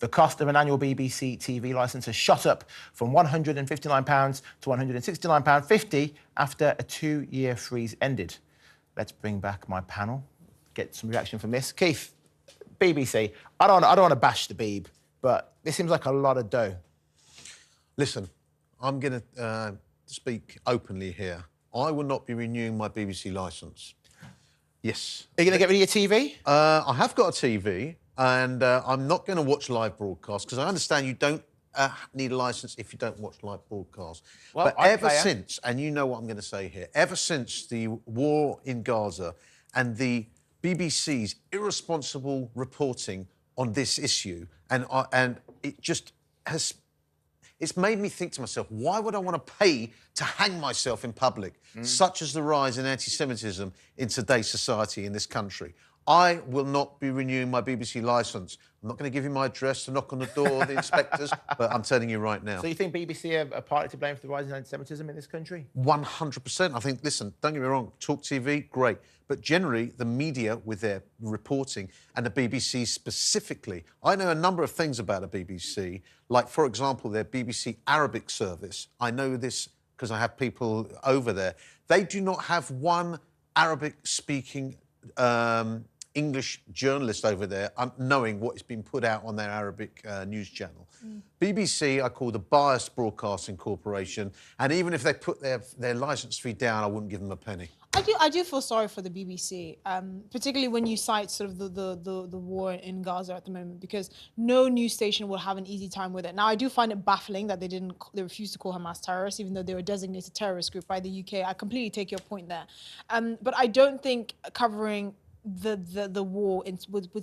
The cost of an annual BBC TV licence has shot up from £159 to £169.50 after a 2-year freeze ended. Let's bring back my panel, get some reaction from this. Keith, BBC, I don't want to bash the Beeb, but this seems like a lot of dough. Listen, I'm going to speak openly here. I will not be renewing my BBC licence. Yes. Are you going to get rid of your TV? I have got a TV, and I'm not going to watch live broadcasts, because I understand you don't need a licence if you don't watch live broadcasts. Well, but ever since, and you know what I'm going to say here, ever since the war in Gaza and the BBC's irresponsible reporting on this issue, and it just has... It's made me think to myself, why would I want to pay to hang myself in public, such as the rise in anti-Semitism in today's society in this country? I will not be renewing my BBC licence. I'm not going to give you my address to knock on the door of the inspectors, but I'm telling you right now. So you think BBC are partly to blame for the rise in anti-Semitism in this country? 100%. I think, listen, don't get me wrong, TalkTV, great. But generally, the media with their reporting, and the BBC specifically, I know a number of things about the BBC, like, for example, their BBC Arabic service. I know this because I have people over there. They do not have one Arabic-speaking English journalist over there knowing what is being put out on their Arabic news channel. BBC, I call the biased broadcasting corporation, and even if they put their licence fee down, I wouldn't give them a penny. I do feel sorry for the BBC, particularly when you cite sort of the war in Gaza at the moment, because no news station will have an easy time with it. Now, I do find it baffling that they refused to call Hamas terrorists, even though they were a designated terrorist group by the UK. I completely take your point there. But I don't think covering the war,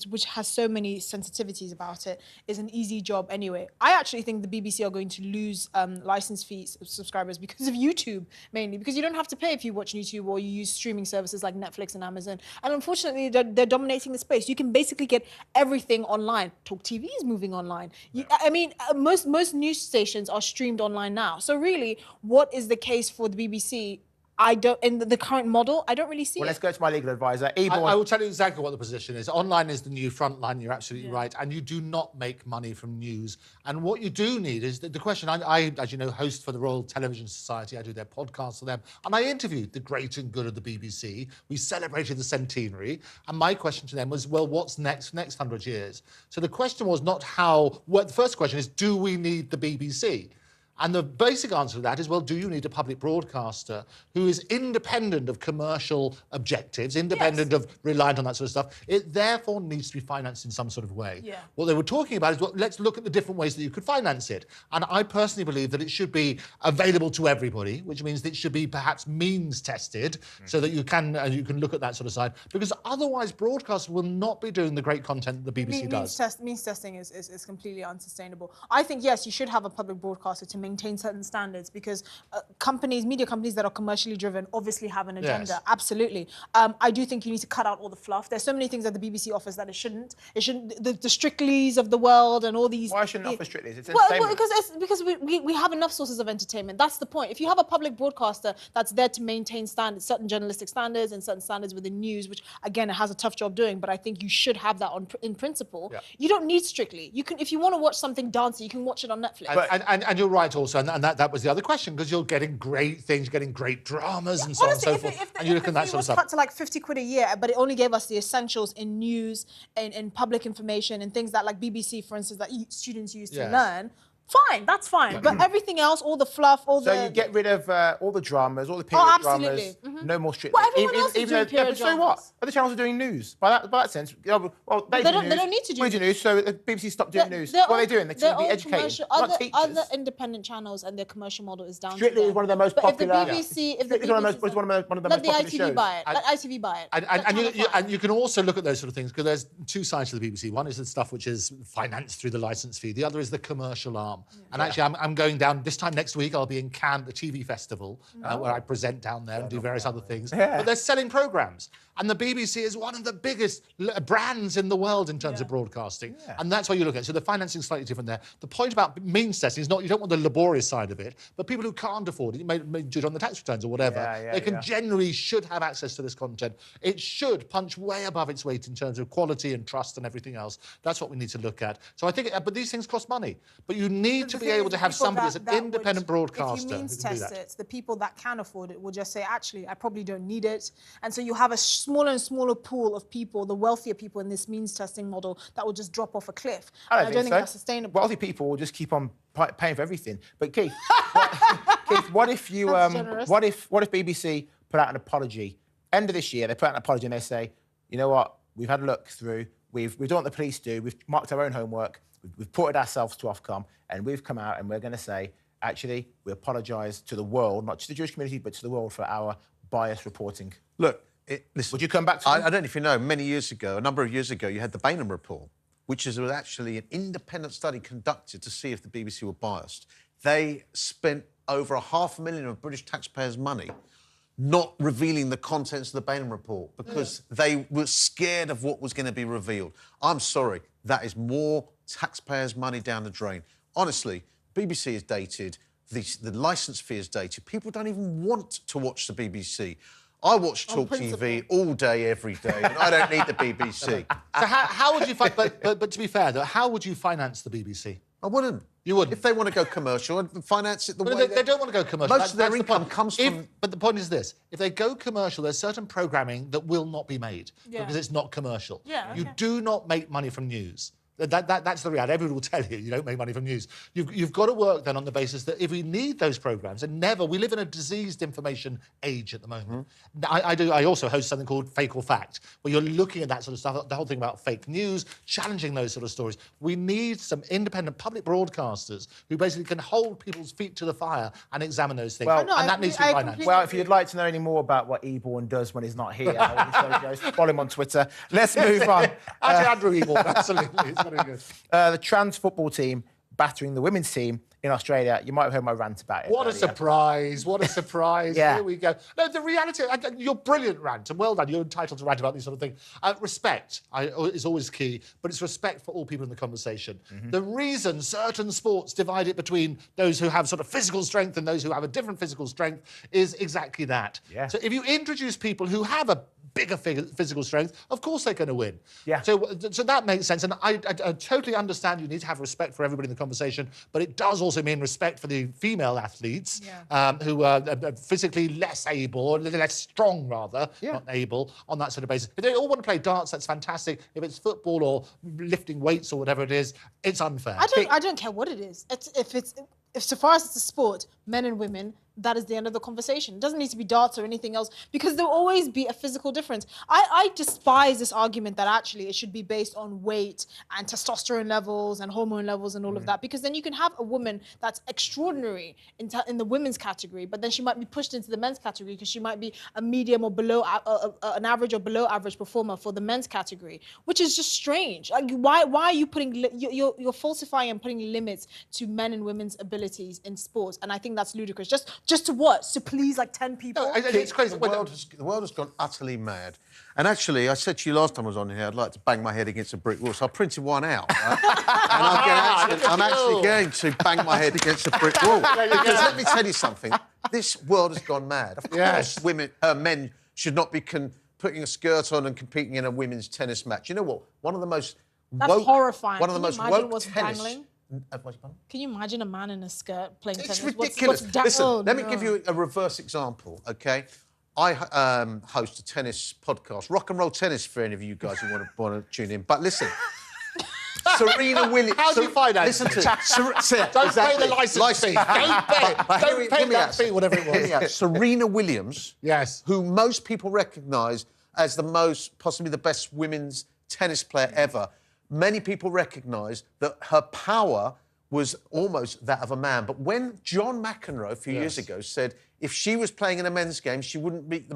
which has so many sensitivities about it, is an easy job anyway. I actually think the BBC are going to lose license fees subscribers because of YouTube, mainly, because you don't have to pay if you watch YouTube or you use streaming services like Netflix and Amazon. And unfortunately, they're dominating the space. You can basically get everything online. TalkTV is moving online. I mean, most news stations are streamed online now. So really, what is the case for the BBC? I don't, in the current model, I don't really see it. Let's go to my legal advisor. I will tell you exactly what the position is. Online is the new front line, you're absolutely right, and you do not make money from news. And what you do need is, the question, I, as you know, host for the Royal Television Society, I do their podcasts for them, and I interviewed the great and good of the BBC. We celebrated the centenary, and my question to them was, well, what's next 100 years? So the question was not how, the first question is, do we need the BBC? And the basic answer to that is, well, do you need a public broadcaster who is independent of commercial objectives, independent of reliant on that sort of stuff? It therefore needs to be financed in some sort of way. Yeah. What they were talking about is, well, let's look at the different ways that you could finance it. And I personally believe that it should be available to everybody, which means that it should be perhaps means tested so that you can look at that sort of side. Because otherwise, broadcasters will not be doing the great content that the BBC does. Means testing is completely unsustainable. I think, yes, you should have a public broadcaster to maintain certain standards, because media companies that are commercially driven obviously have an agenda. Yes. Absolutely. I do think you need to cut out all the fluff. There's so many things that the BBC offers that it shouldn't. The Strictlys of the world and all these. Why shouldn't it offer Strictlys? It's entertainment. Because we have enough sources of entertainment. That's the point. If you have a public broadcaster that's there to maintain standards, certain journalistic standards and certain standards within news, which again it has a tough job doing, but I think you should have that in principle. Yeah. You don't need Strictly. You can, if you want to watch something dancey, you can watch it on Netflix. And you're right also, and that was the other question, because you're getting great things, you're getting great dramas and so on and so forth, and you look at that sort of stuff. Cut to like 50 quid a year, but it only gave us the essentials in news and in public information and things that like BBC, for instance, that students use to learn. Fine, that's fine. But everything else, all the fluff, So you get rid of all the dramas, all the period dramas, no more Strictly. Well, everyone else is doing period dramas. So what? Other channels are doing news. By that sense, well, they don't need to do news, so the BBC stopped doing news. What are they doing? They're be educated. Other independent channels and their commercial model is down Strictly to is one of the most popular. But if the BBC, one of the most popular shows. Let ITV buy it. And you can also look at those sort of things, because there's two sides to the BBC. One is the stuff which is financed through the licence fee. The other is the commercial arm. on. And actually, I'm going down this time next week. I'll be in Cannes, the TV festival, where I present down there and do various other things. Yeah. But they're selling programmes. And the BBC is one of the biggest brands in the world in terms of broadcasting. Yeah. And that's what you look at. So the financing is slightly different there. The point about means testing is not, you don't want the laborious side of it, but people who can't afford it, you may do it on the tax returns or whatever, they can generally should have access to this content. It should punch way above its weight in terms of quality and trust and everything else. That's what we need to look at. So I think, but these things cost money. But you need to be able to have somebody as an independent broadcaster. If you means who can do test that. it, the people that can afford it will just say, actually, I probably don't need it. And so you have a smaller and smaller pool of people, the wealthier people in this means testing model, that will just drop off a cliff. I don't think that's sustainable. Wealthy people will just keep on paying for everything. But Keith, what if you what if BBC put out an apology end of this year? They put out an apology and they say, you know what, we've had a look through, we've done what the police do, we've marked our own homework, we've ported ourselves to Ofcom, and we've come out and we're going to say, actually, we apologise to the world, not just the Jewish community, but to the world for our biased reporting. Look, listen. Would you come back to I don't know if you know, a number of years ago, you had the Bainham Report, which was actually an independent study conducted to see if the BBC were biased. They spent over $500,000 of British taxpayers' money not revealing the contents of the Bainham Report because they were scared of what was going to be revealed. I'm sorry, that is more taxpayers' money down the drain. Honestly, BBC is dated, the licence fee is dated. People don't even want to watch the BBC. I watch TalkTV all day, every day, and I don't need the BBC. So how would you, but to be fair, though, how would you finance the BBC? I wouldn't. You wouldn't? If they want to go commercial, I'd finance it the way they don't want to go commercial. Most of their income comes from... But the point is this. If they go commercial, there's certain programming that will not be made because it's not commercial. Yeah, You do not make money from news. That's the reality. Everyone will tell you don't make money from news. You've got to work then on the basis that if we need those programmes, and we live in a diseased information age at the moment. I also host something called Fake or Fact, where you're looking at that sort of stuff, the whole thing about fake news, challenging those sort of stories. We need some independent public broadcasters who basically can hold people's feet to the fire and examine those things. Well, and that needs to be financed. Well, if you'd like to know any more about what Eborn does when he's not here, follow him on Twitter. Let's move on. Actually, Andrew Eborn, absolutely. It's very good. The trans football team battering the women's team in Australia. You might have heard my rant about it. What a surprise. What a surprise. Yeah. Here we go. No, the reality, you're brilliant, rant, and well done. You're entitled to rant about these sort of things. Respect is always key, but it's respect for all people in the conversation. The reason certain sports divide it between those who have sort of physical strength and those who have a different physical strength is exactly that. Yeah. So if you introduce people who have a bigger physical strength, of course they're going to win. Yeah. So that makes sense. And I totally understand you need to have respect for everybody in the conversation, but it does also mean respect for the female athletes who are physically less able, or less strong, rather, not able, on that sort of basis. If they all want to play darts, that's fantastic. If it's football or lifting weights or whatever it is, it's unfair. I don't care what it is. If so far as it's a sport, men and women, that is the end of the conversation. It doesn't need to be darts or anything else, because there'll always be a physical difference. I despise this argument that actually it should be based on weight and testosterone levels and hormone levels and all of that, because then you can have a woman that's extraordinary in the women's category, but then she might be pushed into the men's category because she might be a medium or below an average or below average performer for the men's category, which is just strange. Like, why are you putting you're falsifying and putting limits to men and women's abilities in sports? And I think that's ludicrous. Just to what? To please like 10 people? No, it's crazy. The world has gone utterly mad. And actually, I said to you last time I was on here, I'd like to bang my head against a brick wall. So I printed one out. Right? And I'm actually going to bang my head against a brick wall. Because let me tell you something. This world has gone mad. Of course, men should not be putting a skirt on and competing in a women's tennis match. You know what? One of the most That's horrifying. One of the most woke tennis... Dangling? Can you imagine a man in a skirt playing tennis? It's ridiculous. Listen, let me give you a reverse example, OK? I host a tennis podcast, Rock and Roll Tennis, for any of you guys who want to tune in. But listen, Serena Williams... How do you find out? Listen to Don't pay the licence fee. Don't pay that fee, whatever it was. Serena Williams, yes, who most people recognise as possibly the best women's tennis player ever, many people recognise that her power was almost that of a man. But when John McEnroe, a few years ago, said if she was playing in a men's game, she wouldn't beat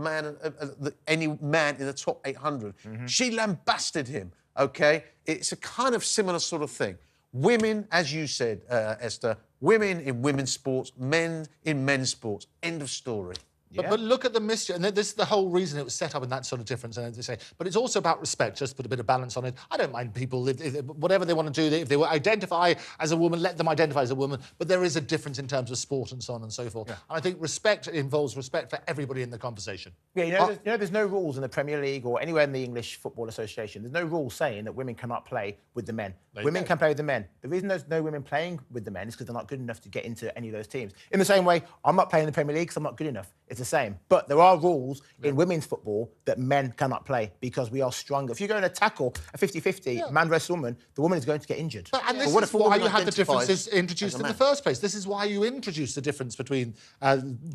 any man in the top 800, she lambasted him, OK? It's a kind of similar sort of thing. Women, as you said, Esther, women in women's sports, men in men's sports. End of story. But look at the mischief, and this is the whole reason it was set up in that sort of difference. And they say, but it's also about respect. Just to put a bit of balance on it. I don't mind people if whatever they want to do. If they identify as a woman, let them identify as a woman. But there is a difference in terms of sport and so on and so forth. Yeah. And I think respect involves respect for everybody in the conversation. Yeah, there's no rules in the Premier League or anywhere in the English Football Association. There's no rules saying that women cannot play with the men. Women can play with the men. The reason there's no women playing with the men is because they're not good enough to get into any of those teams. In the same way, I'm not playing in the Premier League because I'm not good enough. It's the same. But there are rules in women's football that men cannot play because we are stronger. If you're going to tackle a 50-50 man versus woman, the woman is going to get injured. And this is why you had the differences introduced in the first place. This is why you introduced the difference between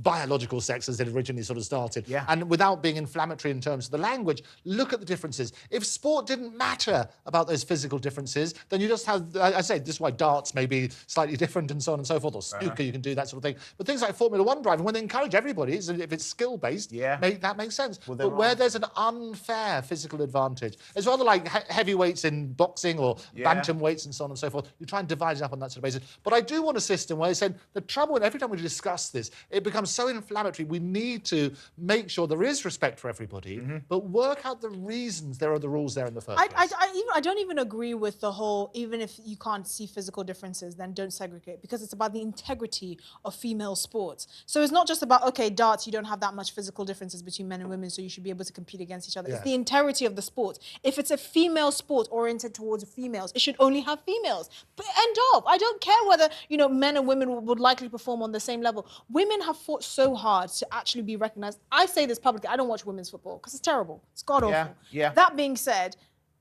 biological sex as it originally sort of started. Yeah. And without being inflammatory in terms of the language, look at the differences. If sport didn't matter about those physical differences, then you just have, I say, this is why darts may be slightly different and so on and so forth, or snooker, you can do that sort of thing. But things like Formula One driving, when they encourage everybody, if it's skill-based, that makes sense. Well, but where there's an unfair physical advantage, it's rather like heavyweights in boxing or bantamweights and so on and so forth. You try and divide it up on that sort of basis. But I do want a system where they said the trouble, and every time we discuss this, it becomes so inflammatory. We need to make sure there is respect for everybody, but work out the reasons there are the rules there in the first place. I don't even agree with the whole, even if you can't see physical differences, then don't segregate, because it's about the integrity of female sports. So it's not just about, okay, darts, you don't have that much physical differences between men and women, so you should be able to compete against each other. Yeah. It's the integrity of the sport. If it's a female sport oriented towards females, it should only have females. But end of. I don't care whether, men and women would likely perform on the same level. Women have fought so hard to actually be recognized. I say this publicly, I don't watch women's football because it's terrible. It's god-awful. Yeah. That being said,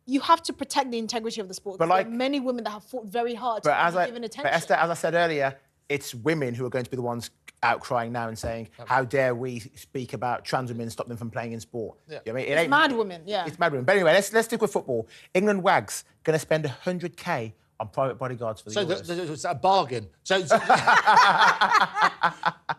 you have to protect the integrity of the sport. But there are many women that have fought very hard to be given attention. But Esther, as I said earlier, it's women who are going to be the ones outcrying now and saying, how dare we speak about trans women and stop them from playing in sport? Yeah. You know what I mean? It's mad women, It's mad women. But anyway, let's stick with football. England Wags going to spend 100k on private bodyguards for the Euros. So it's a bargain. So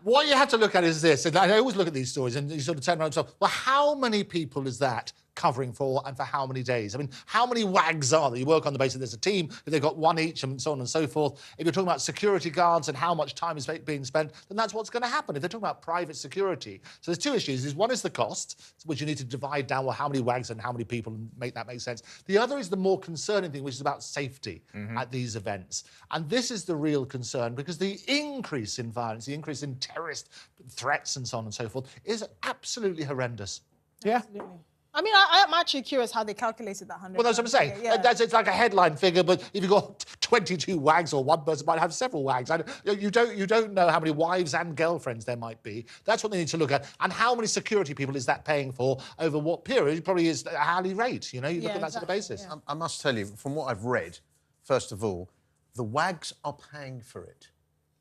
what you have to look at is this, and I always look at these stories and you sort of turn around and say, well, how many people is that covering for and for how many days? I mean, how many wags are there? You work on the basis there's a team, they've got one each and so on and so forth. If you're talking about security guards and how much time is being spent, then that's what's going to happen. If they're talking about private security. So there's two issues. One is the cost, which you need to divide down, well, how many wags and how many people, and make that make sense. The other is the more concerning thing, which is about safety at these events. And this is the real concern, because the increase in violence, the increase in terrorist threats and so on and so forth is absolutely horrendous. Yeah. Absolutely. I mean, I'm actually curious how they calculated that 100. Well, that's what I'm saying. Yeah. It's like a headline figure, but if you've got 22 wags, or one person might have several wags, you don't know how many wives and girlfriends there might be. That's what they need to look at. And how many security people is that paying for over what period? It probably is a hourly rate, you look at that sort of basis. Yeah. I must tell you, from what I've read, first of all, the wags are paying for it.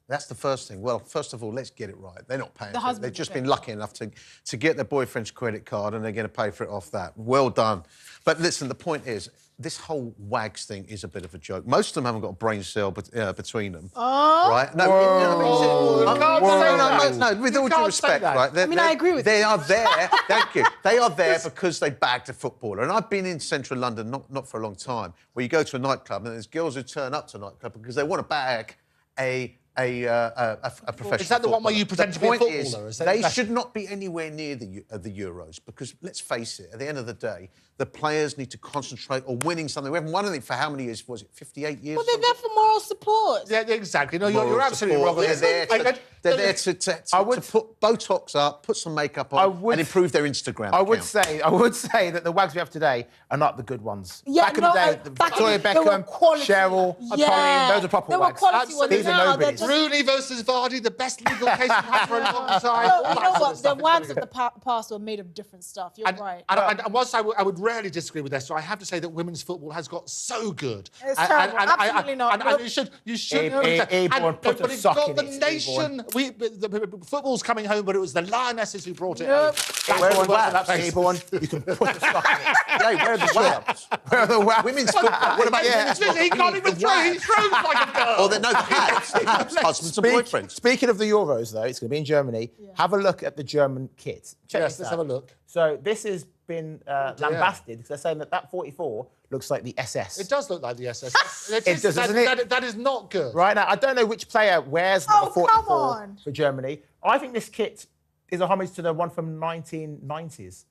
That's the first thing. Well, first of all, let's get it right. They're not paying for it. They've just been lucky enough to get their boyfriend's credit card, and they're going to pay for it off that. Well done. But listen, the point is, this whole wags thing is a bit of a joke. Most of them haven't got a brain cell between them. Oh. Right? No, no, with all due respect, right? I agree with you. They are there, thank you. They are there because they bagged a footballer. And I've been in central London, not for a long time, where you go to a nightclub and there's girls who turn up to a nightclub because they want to bag a professional. Is that the one where you pretend to be a footballer? They should not be anywhere near the Euros, because let's face it, at the end of the day, the players need to concentrate on winning something. We haven't won anything for how many years? Was it 58 years? Well, they're there for moral support. Yeah, exactly. No, you're absolutely wrong. They're there to put Botox up, put some makeup on, and improve their Instagram. I would say that the wags we have today are not the good ones. Yeah, back in the day, Victoria Beckham, Cheryl, Pauline, those are proper wags. Quality ones. These are nobodies. Rooney versus Vardy, the best legal case we've had for a long time. No, you know what? The wags of the past were made of different stuff. You're right. And whilst I would rarely disagree with Esther, I have to say that women's football has got so good. It's terrible. Absolutely not. And you should know that. Put a sock in the nation. Football's coming home, but it was the Lionesses who brought it home. Where are the wags? You can put a sock in it. Hey, where are the wags? Where are the wags? Women's football. What about women's football? He can't even throw. He throws like a girl. Or they're no hats. Husbands and boyfriends. Speaking of the Euros, though, it's going to be in Germany. Yeah. Have a look at the German kit. Yes, let's have a look. So this has been lambasted because they're saying that 44 looks like the SS. It does look like the SS. It does, doesn't it? That is not good. Right now, I don't know which player wears number come 44 on. for Germany. I think this kit is a homage to the one from 1990s.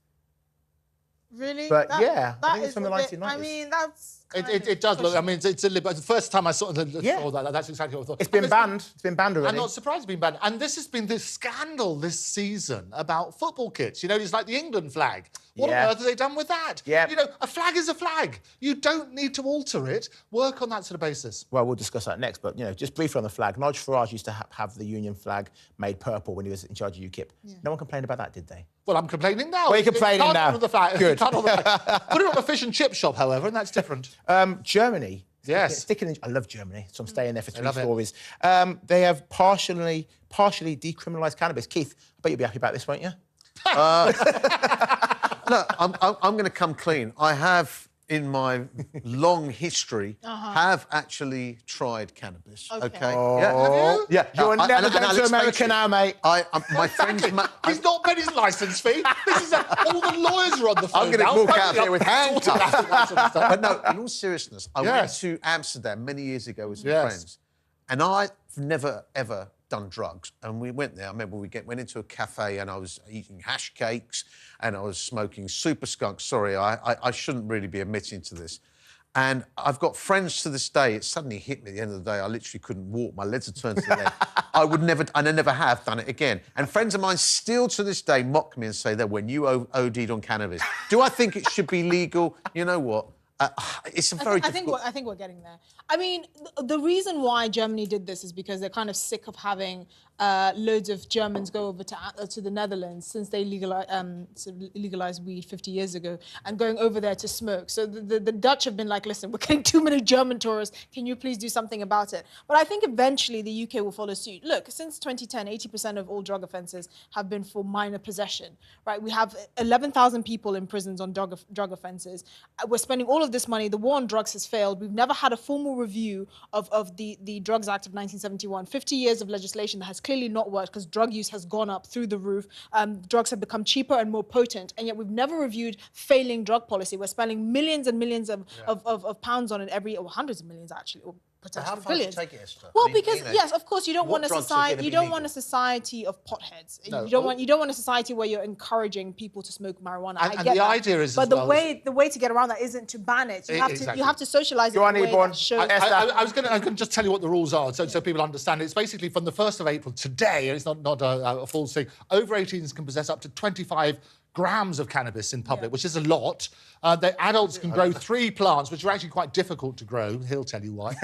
Really? But yeah, I think it's is from the a bit- 1990s. I mean, that's. It does look. I mean, it's a little. The first time I saw that, that's exactly what I thought. It's been banned. It's been banned already. I'm not surprised it's been banned. And this has been this scandal this season about football kits. You know, it's like the England flag. What on earth have they done with that? Yeah. You know, a flag is a flag. You don't need to alter it. Work on that sort of basis. Well, we'll discuss that next, but, you know, just briefly on the flag. Nigel Farage used to have the Union flag made purple when he was in charge of UKIP. Yeah. No one complained about that, did they? Well, I'm complaining now. Well, you're complaining you can't now. Order the flag. Good. You can't order the flag. Put it on a fish and chip shop, however, and that's different. Germany. Yes. Sticking in, I love Germany, so I'm staying there for 3 love it. stories. They have partially decriminalised cannabis. Keith, I bet you'll be happy about this, won't you? Look, I'm going to come clean. I have, in my long history, have actually tried cannabis. Okay. Oh, yeah. You're And never I'll going to explain America you. now, mate. My friends... He's not paid his licence fee. This is all the lawyers are on the phone. I'm going now. to walk out Phoning here with up, handcuffs. sorting out that sort of stuff. But no, in all seriousness, I went Yes. to Amsterdam many years ago with some Yes. friends, and I've never, ever done drugs. And we went there. I remember we went into a cafe and I was eating hash cakes and I was smoking super skunk. Sorry, I shouldn't really be admitting to this. And I've got friends to this day. It suddenly hit me at the end of the day. I literally couldn't walk. My legs had turned to the left. I never have done it again. And friends of mine still to this day mock me and say that when you OD'd on cannabis. Do I think it should be legal? You know what? It's a very difficult... I think we're getting there. I mean, the reason why Germany did this is because they're kind of sick of having loads of Germans go over to the Netherlands since they legalized weed 50 years ago and going over there to smoke. So the Dutch have been like, listen, we're getting too many German tourists. Can you please do something about it? But I think eventually the UK will follow suit. Look, since 2010, 80% of all drug offences have been for minor possession, right? We have 11,000 people in prisons on drug offences. We're spending all of this money. The war on drugs has failed. We've never had a formal review of the Drugs Act of 1971. 50 years of legislation that has clearly not worked because drug use has gone up through the roof. Drugs have become cheaper and more potent, and yet we've never reviewed failing drug policy. We're spending millions and millions of pounds on it or hundreds of millions actually, or potentially How far do you billions. take it, Esther? Well, I mean, because you know, yes, of course, you don't what want a drugs are society. gonna You be don't legal? want a society of potheads. No. You don't want a society where you're encouraging people to smoke marijuana. And I get the that. idea is, but as the well, way to get around that isn't to ban it. You have Exactly. you have to socialise it. Go on, in a way Eborn. that shows. I was going to just tell you what the rules are so people understand. It's basically from the 1st of April today, and it's not a full thing, over 18s can possess up to 25 grams of cannabis in public, which is a lot. The adults can grow 3 plants, which are actually quite difficult to grow. He'll tell you why.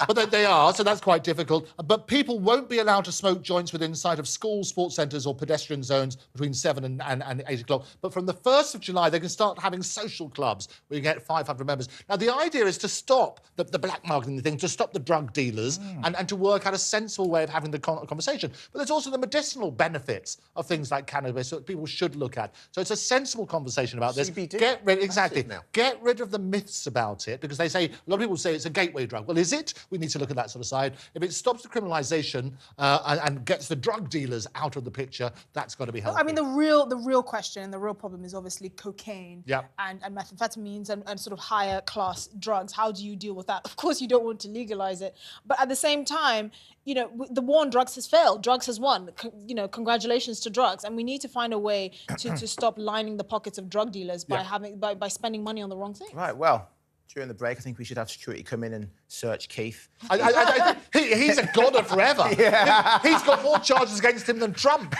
But they are, so that's quite difficult. But people won't be allowed to smoke joints within sight of schools, sports centres or pedestrian zones between 7 and 8 o'clock. But from the 1st of July, they can start having social clubs where you get 500 members. Now, the idea is to stop the black marketing thing, to stop the drug dealers and to work out a sensible way of having the conversation. But there's also the medicinal benefits of things like cannabis that people should look at. So it's a sensible conversation about this. CBD. Exactly. Now. Get rid of the myths about it, because a lot of people say it's a gateway drug. Well, is it? We need to look at that sort of side. If it stops the criminalisation and gets the drug dealers out of the picture, that's got to be helpful. I mean, the real question and the real problem is obviously cocaine Yep. and methamphetamines and sort of higher class drugs. How do you deal with that? Of course, you don't want to legalize it, but at the same time, you know, the war on drugs has failed. Drugs has won. You know, congratulations to drugs, and we need to find a way to stop lining the pockets of drug dealers by spending money on the wrong thing. Right, well, during the break, I think we should have security come in and search Keith. He's a goner forever. He's got more charges against him than Trump.